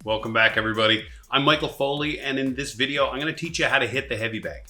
Welcome back, everybody. I'm Michael Foley, and in this video, I'm going to teach you how to hit the heavy bag.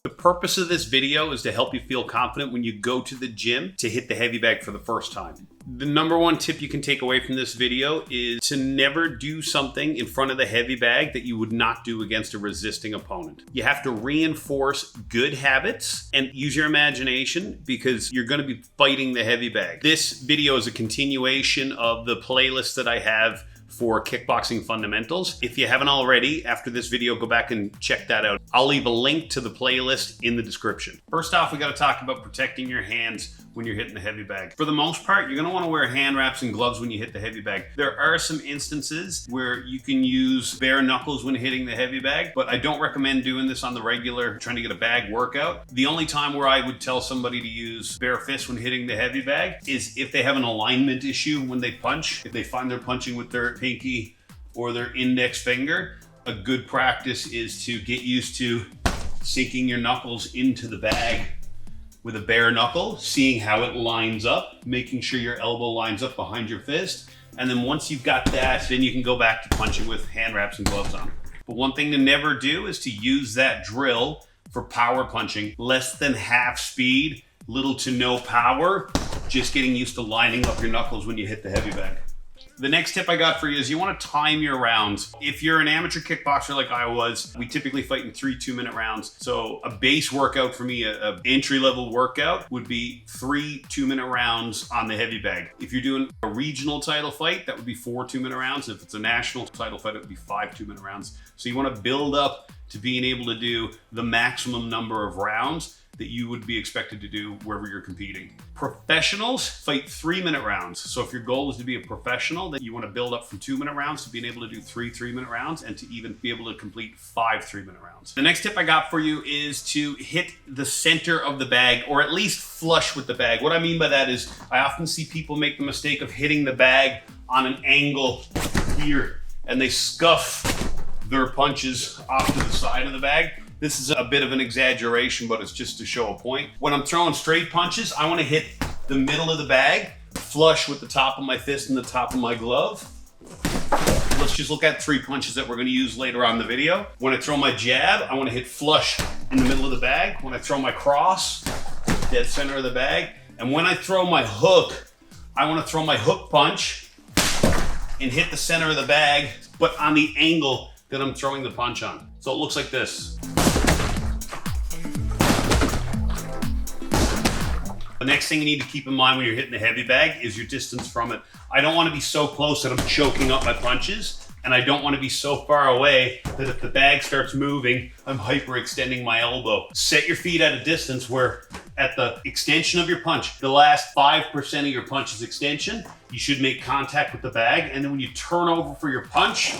The purpose of this video is to help you feel confident when you go to the gym to hit the heavy bag for the first time. The number one tip you can take away from this video is to never do something in front of the heavy bag that you would not do against a resisting opponent. You have to reinforce good habits and use your imagination because you're going to be fighting the heavy bag. This video is a continuation of the playlist that I have for kickboxing fundamentals. If you haven't already, after this video, go back and check that out. I'll leave a link to the playlist in the description. First off, we got to talk about protecting your hands when you're hitting the heavy bag. For the most part, you're going to want to wear hand wraps and gloves when you hit the heavy bag. There are some instances where you can use bare knuckles when hitting the heavy bag, but I don't recommend doing this on the regular, trying to get a bag workout. The only time where I would tell somebody to use bare fists when hitting the heavy bag is if they have an alignment issue when they punch. If they find they're punching with their pinky or their index finger, a good practice is to get used to sinking your knuckles into the bag with a bare knuckle, seeing how it lines up, making sure your elbow lines up behind your fist. And then once you've got that, then you can go back to punching with hand wraps and gloves on. But one thing to never do is to use that drill for power punching. Less than half speed, little to no power, just getting used to lining up your knuckles when you hit the heavy bag. The next tip I got for you is you want to time your rounds. If you're an amateur kickboxer like I was, we typically fight in 3 2-minute rounds. So a base workout for me, a entry-level workout, would be 3 2-minute rounds on the heavy bag. If you're doing a regional title fight, that would be 4 2-minute rounds. If it's a national title fight, it would be 5 2-minute rounds. So you want to build up to being able to do the maximum number of rounds that you would be expected to do wherever you're competing. Professionals fight 3-minute rounds. So if your goal is to be a professional, then you want to build up from 2-minute rounds to being able to do 3 3-minute rounds and to even be able to complete 5 3-minute rounds. The next tip I got for you is to hit the center of the bag, or at least flush with the bag. What I mean by that is I often see people make the mistake of hitting the bag on an angle here, and they scuff their punches off to the side of the bag. This is a bit of an exaggeration, but it's just to show a point. When I'm throwing straight punches, I want to hit the middle of the bag, flush with the top of my fist and the top of my glove. Let's just look at 3 punches that we're going to use later on in the video. When I throw my jab, I want to hit flush in the middle of the bag. When I throw my cross, dead center of the bag. And when I throw my hook, I want to throw my hook punch and hit the center of the bag, but on the angle that I'm throwing the punch on. So it looks like this. The next thing you need to keep in mind when you're hitting the heavy bag is your distance from it. I don't want to be so close that I'm choking up my punches, and I don't want to be so far away that if the bag starts moving, I'm hyperextending my elbow. Set your feet at a distance where at the extension of your punch, the last 5% of your punch's extension, you should make contact with the bag, and then when you turn over for your punch,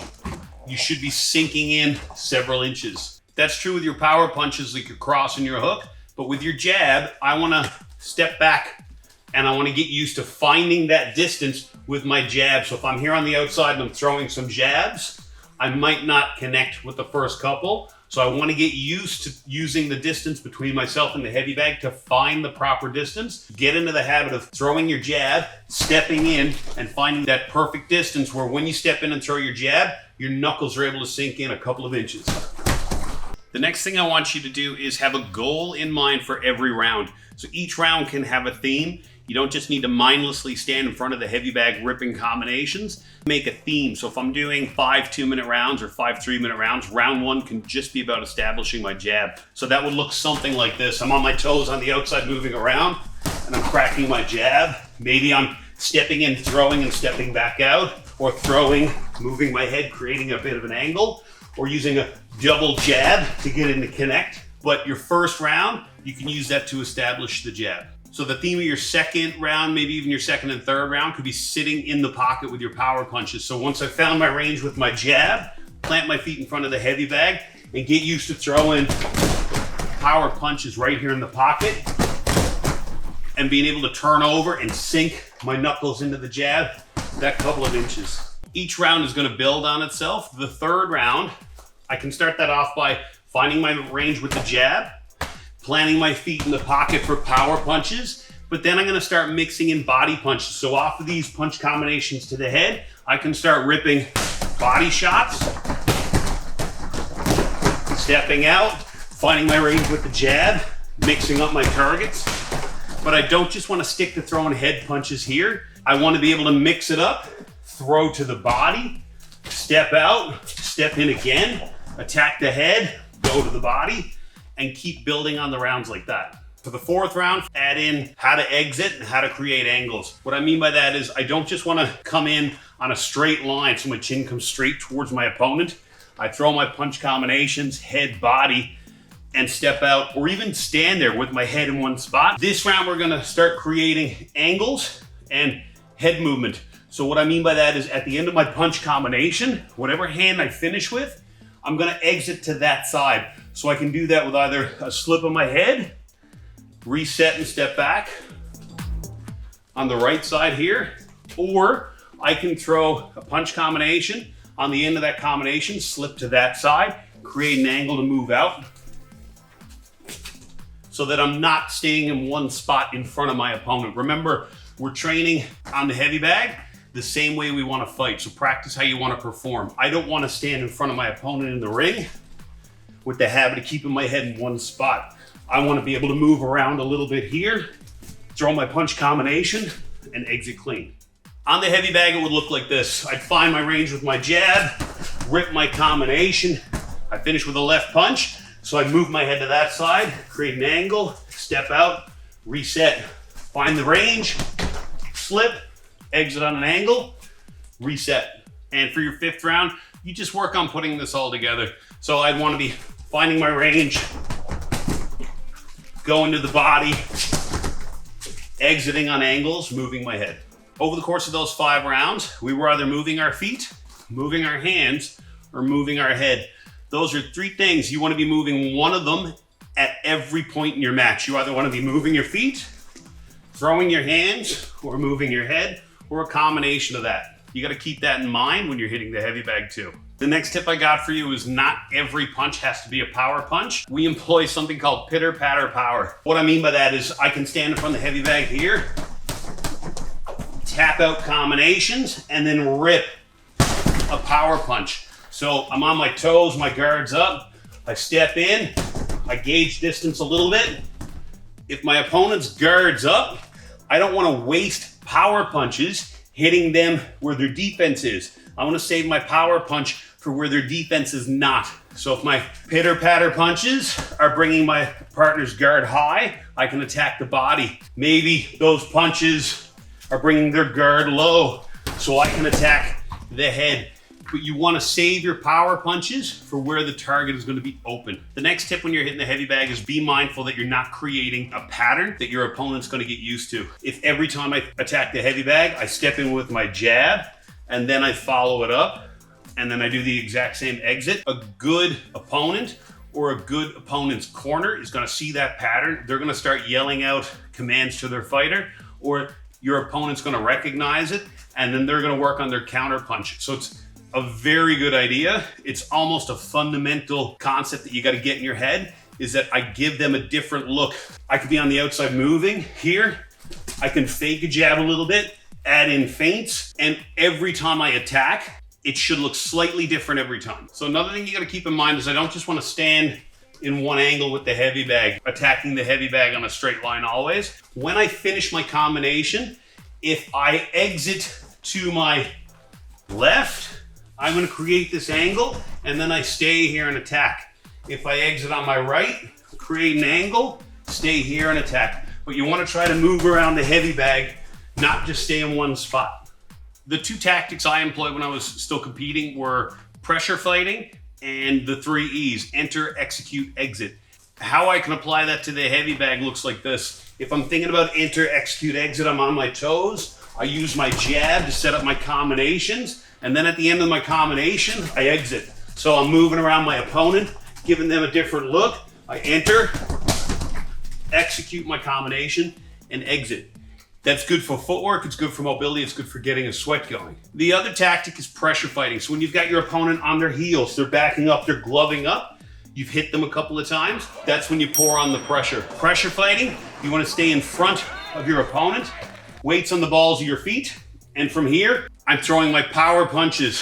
you should be sinking in several inches. That's true with your power punches like your cross and your hook, but with your jab, I want to step back and I want to get used to finding that distance with my jab. So if I'm here on the outside and I'm throwing some jabs, I might not connect with the first couple. So I want to get used to using the distance between myself and the heavy bag to find the proper distance. Get into the habit of throwing your jab, stepping in, and finding that perfect distance where when you step in and throw your jab, your knuckles are able to sink in a couple of inches. The next thing I want you to do is have a goal in mind for every round. So each round can have a theme. You don't just need to mindlessly stand in front of the heavy bag ripping combinations. Make a theme. So if I'm doing 5 2-minute rounds or 5 3-minute rounds, round 1 can just be about establishing my jab. So that would look something like this. I'm on my toes on the outside moving around and I'm cracking my jab. Maybe I'm stepping in, throwing and stepping back out, or throwing, moving my head, creating a bit of an angle, or using a double jab to get into connect. But your first round, you can use that to establish the jab. So the theme of your second round, maybe even your second and third round, could be sitting in the pocket with your power punches. So once I found my range with my jab, plant my feet in front of the heavy bag and get used to throwing power punches right here in the pocket and being able to turn over and sink my knuckles into the jab that couple of inches. Each round is going to build on itself. The third round, I can start that off by finding my range with the jab, planting my feet in the pocket for power punches, But then I'm gonna start mixing in body punches. So off of these punch combinations to the head, I can start ripping body shots, stepping out, finding my range with the jab, mixing up my targets. But I don't just wanna stick to throwing head punches here. I wanna be able to mix it up, throw to the body, step out, step in again, attack the head, go to the body, and keep building on the rounds like that. For the fourth round, add in how to exit and how to create angles. What I mean by that is I don't just want to come in on a straight line so my chin comes straight towards my opponent. I throw my punch combinations, head, body, and step out, or even stand there with my head in one spot. This round, we're gonna start creating angles and head movement. So what I mean by that is at the end of my punch combination, whatever hand I finish with, I'm gonna exit to that side. So I can do that with either a slip of my head, reset and step back on the right side here, or I can throw a punch combination on the end of that combination, slip to that side, create an angle to move out so that I'm not staying in one spot in front of my opponent. Remember, we're training on the heavy bag the same way we want to fight. So practice how you want to perform. I don't want to stand in front of my opponent in the ring with the habit of keeping my head in one spot. I want to be able to move around a little bit here, throw my punch combination, and exit clean. On the heavy bag, it would look like this. I'd find my range with my jab, rip my combination. I finish with a left punch, so I'd move my head to that side, create an angle, step out, reset, find the range, slip, exit on an angle, reset. And for your fifth round, you just work on putting this all together. So I'd want to be finding my range, going to the body, exiting on angles, moving my head. Over the course of those 5 rounds, we were either moving our feet, moving our hands, or moving our head. Those are 3 things. You want to be moving one of them at every point in your match. You either want to be moving your feet, throwing your hands, or moving your head, or a combination of that. You got to keep that in mind when you're hitting the heavy bag too. The next tip I got for you is not every punch has to be a power punch. We employ something called pitter patter power. What I mean by that is I can stand in front of the heavy bag here, tap out combinations, and then rip a power punch. So I'm on my toes, my guard's up, I step in, I gauge distance a little bit. If my opponent's guard's up, I don't want to waste power punches hitting them where their defense is. I want to save my power punch for where their defense is not. So if my pitter patter punches are bringing my partner's guard high, I can attack the body. Maybe those punches are bringing their guard low, so I can attack the head. But you want to save your power punches for where the target is going to be open. The next tip when you're hitting the heavy bag is be mindful that you're not creating a pattern that your opponent's going to get used to. If every time I attack the heavy bag, I step in with my jab and then I follow it up and then I do the exact same exit, a good opponent or a good opponent's corner is going to see that pattern. They're going to start yelling out commands to their fighter, or your opponent's going to recognize it and then they're going to work on their counter punch. So it's a very good idea. It's almost a fundamental concept that you got to get in your head, is that I give them a different look. I could be on the outside moving here. I can fake a jab a little bit, add in feints, and every time I attack, it should look slightly different every time. So another thing you got to keep in mind is I don't just want to stand in one angle with the heavy bag, attacking the heavy bag on a straight line always. When I finish my combination, if I exit to my left, I'm going to create this angle and then I stay here and attack. If I exit on my right, create an angle, stay here and attack. But you want to try to move around the heavy bag, not just stay in one spot. The 2 tactics I employed when I was still competing were pressure fighting and the 3 E's, enter, execute, exit. How I can apply that to the heavy bag looks like this. If I'm thinking about enter, execute, exit, I'm on my toes. I use my jab to set up my combinations. And then at the end of my combination, I exit. So I'm moving around my opponent, giving them a different look. I enter, execute my combination, and exit. That's good for footwork, it's good for mobility, it's good for getting a sweat going. The other tactic is pressure fighting. So when you've got your opponent on their heels, they're backing up, they're gloving up, you've hit them a couple of times, that's when you pour on the pressure. Pressure fighting, you want to stay in front of your opponent, weights on the balls of your feet, and from here, I'm throwing my power punches.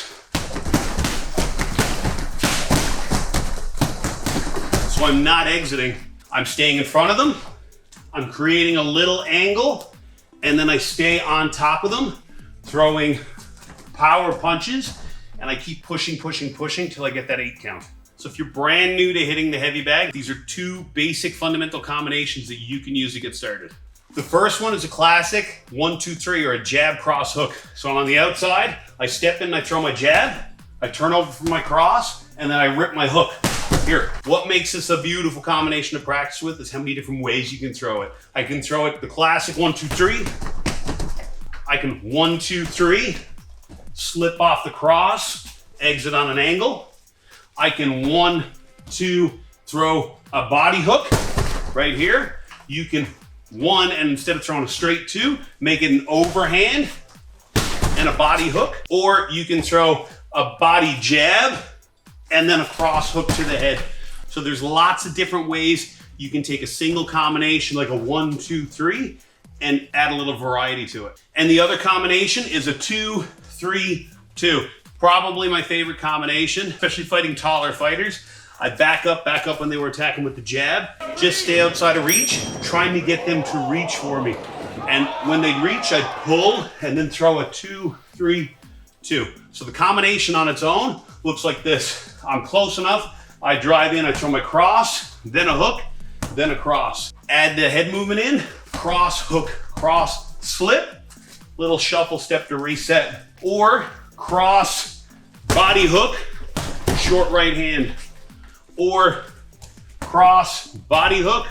So I'm not exiting. I'm staying in front of them. I'm creating a little angle, and then I stay on top of them, throwing power punches, and I keep pushing till I get that 8 count. So if you're brand new to hitting the heavy bag, these are 2 basic fundamental combinations that you can use to get started. The first one is a classic 1, 2, 3 or a jab cross hook. So I'm on the outside, I step in and I throw my jab, I turn over for my cross, and then I rip my hook. Here, what makes this a beautiful combination to practice with is how many different ways you can throw it. I can throw it the classic 1, 2, 3. I can 1, 2, 3, slip off the cross, exit on an angle. I can 1, 2, throw a body hook right here. You can 1, and instead of throwing a straight 2, make it an overhand and a body hook. Or you can throw a body jab and then a cross hook to the head. So there's lots of different ways you can take a single combination like a 1, 2, 3 and add a little variety to it. And the other combination is a 2, 3, 2. Probably my favorite combination, especially fighting taller fighters. I back up when they were attacking with the jab. Just stay outside of reach, trying to get them to reach for me. And when they reach, I pull and then throw a 2, 3, 2. So the combination on its own looks like this. I'm close enough, I drive in, I throw my cross, then a hook, then a cross. Add the head movement in, cross, hook, cross, slip, little shuffle step to reset. Or cross, body hook, short right hand. Or cross, body hook,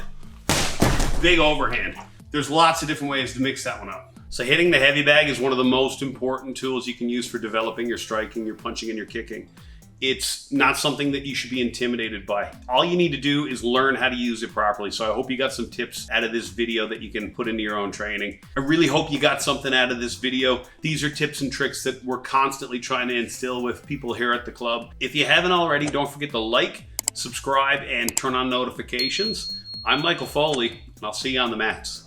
big overhand. There's lots of different ways to mix that one up. So hitting the heavy bag is one of the most important tools you can use for developing your striking, your punching, and your kicking. It's not something that you should be intimidated by. All you need to do is learn how to use it properly. So I hope you got some tips out of this video that you can put into your own training. I really hope you got something out of this video. These are tips and tricks that we're constantly trying to instill with people here at the club. If you haven't already, don't forget to like, subscribe, and turn on notifications. I'm Michael Foley, and I'll see you on the mats.